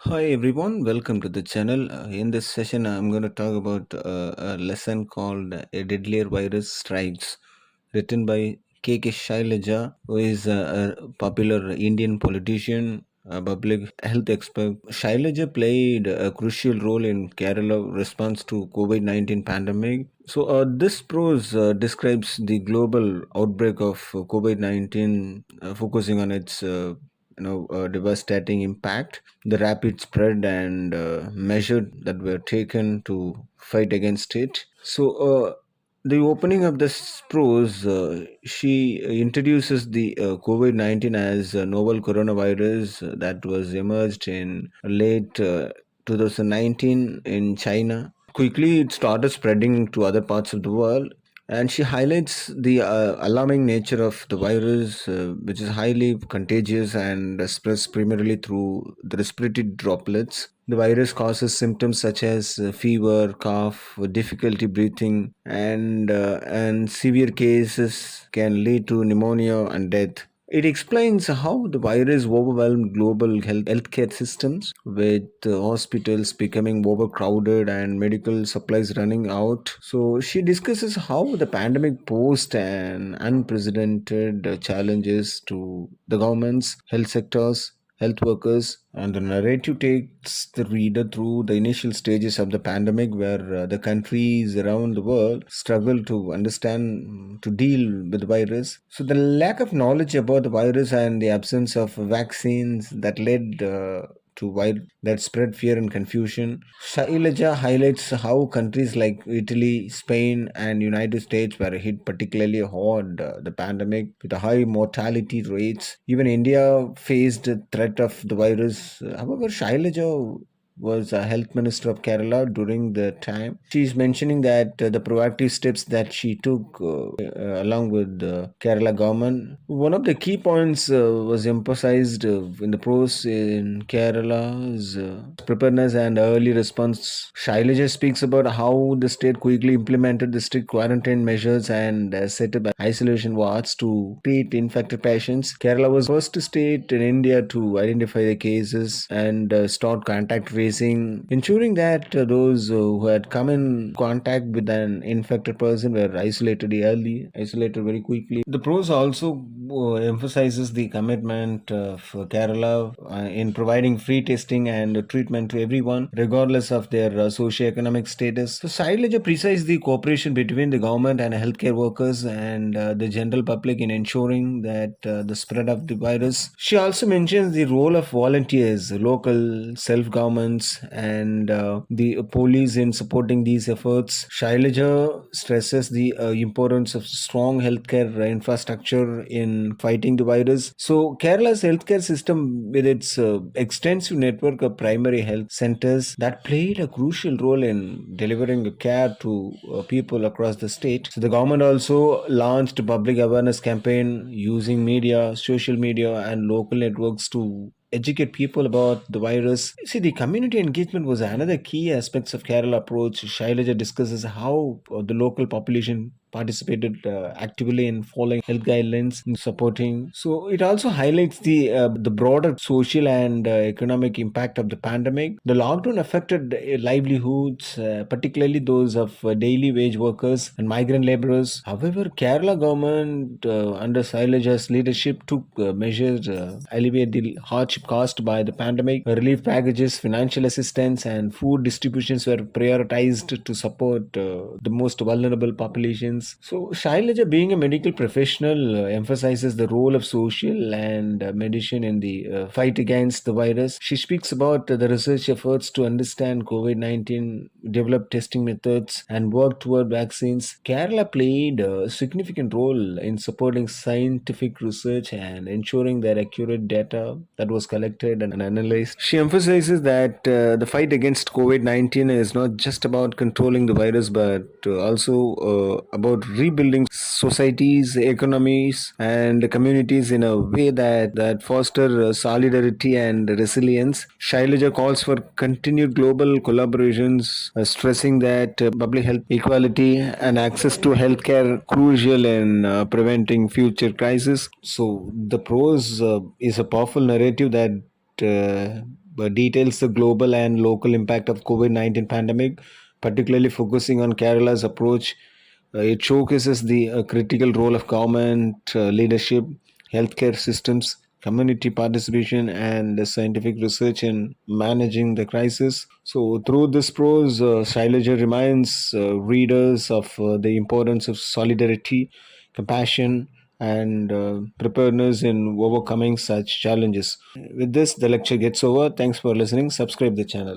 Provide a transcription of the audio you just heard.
Hi everyone, welcome to the channel. In this session, I'm going to talk about a lesson called "A Deadlier Virus Strikes," written by K.K.Shylaja, who is a popular Indian politician, a public health expert. Shailaja played a crucial role in Kerala response to COVID-19 pandemic. This prose describes the global outbreak of COVID-19, focusing on its devastating impact, the rapid spread, and measures that were taken to fight against it. The opening of this prose, she introduces the COVID-19 as a novel coronavirus that was emerged in late 2019 in China. Quickly, it started spreading to other parts of the world, and she highlights the alarming nature of the virus, which is highly contagious and spreads primarily through the respiratory droplets. The virus causes symptoms such as fever, cough, difficulty breathing, and severe cases can lead to pneumonia and death. It explains how the virus overwhelmed global healthcare systems, with hospitals becoming overcrowded and medical supplies running out. So she discusses how the pandemic posed an unprecedented challenges to the governments, health sectors, health workers, and the narrative takes the reader through the initial stages of the pandemic, where the countries around the world struggle to understand to deal with the virus. So the lack of knowledge about the virus and the absence of vaccines that led to wide that spread fear and confusion. Shailaja highlights how countries like Italy, Spain, and United States were hit particularly hard the pandemic with high mortality rates. Even India faced the threat of the virus. However, Shailaja was a health minister of Kerala during the time. She's mentioning that the proactive steps that she took along with the Kerala government. One of the key points was emphasized in the prose in Kerala's preparedness and early response. Shailaja speaks about how the state quickly implemented the strict quarantine measures and set up isolation wards to treat infected patients. Kerala was the first state in India to identify the cases and start contact tracing, ensuring that those who had come in contact with an infected person were isolated very quickly. The prose also emphasizes the commitment of Kerala in providing free testing and treatment to everyone, regardless of their socio-economic status. So, Shailaja precise the cooperation between the government and healthcare workers and the general public in ensuring that the spread of the virus. She also mentions the role of volunteers, local self-governments, and the police in supporting these efforts. Shailaja stresses the importance of strong healthcare infrastructure in fighting the virus. So, Kerala's healthcare system, with its extensive network of primary health centers, that played a crucial role in delivering care to people across the state. So, the government also launched a public awareness campaign using media, social media, and local networks to educate people about the virus. See, the community engagement was another key aspects of Kerala approach. Shailaja discusses how the local population participated actively in following health guidelines and supporting. So it also highlights the broader social and economic impact of the pandemic. The lockdown affected livelihoods, particularly those of daily wage workers and migrant laborers. However, Kerala government under Shailaja's leadership took measures alleviate the hardship caused by the pandemic. Relief packages, financial assistance, and food distributions were prioritized to support the most vulnerable populations. So, Shailaja, being a medical professional, emphasizes the role of social and medicine in the fight against the virus. She speaks about the research efforts to understand COVID 19, develop testing methods, and work toward vaccines. Kerala played a significant role in supporting scientific research and ensuring that accurate data that was collected and analyzed. She emphasizes that the fight against COVID 19 is not just about controlling the virus, but also about rebuilding societies, economies, and communities in a way that foster solidarity and resilience. Shailaja calls for continued global collaborations, stressing that public health, equality, and access to healthcare crucial in preventing future crises. So the prose is a powerful narrative that details the global and local impact of COVID-19 pandemic, particularly focusing on Kerala's approach. It showcases the critical role of government leadership, healthcare systems, community participation, and scientific research in managing the crisis. So, through this prose, Shailaja reminds readers of the importance of solidarity, compassion, and preparedness in overcoming such challenges. With this, the lecture gets over. Thanks for listening. Subscribe the channel.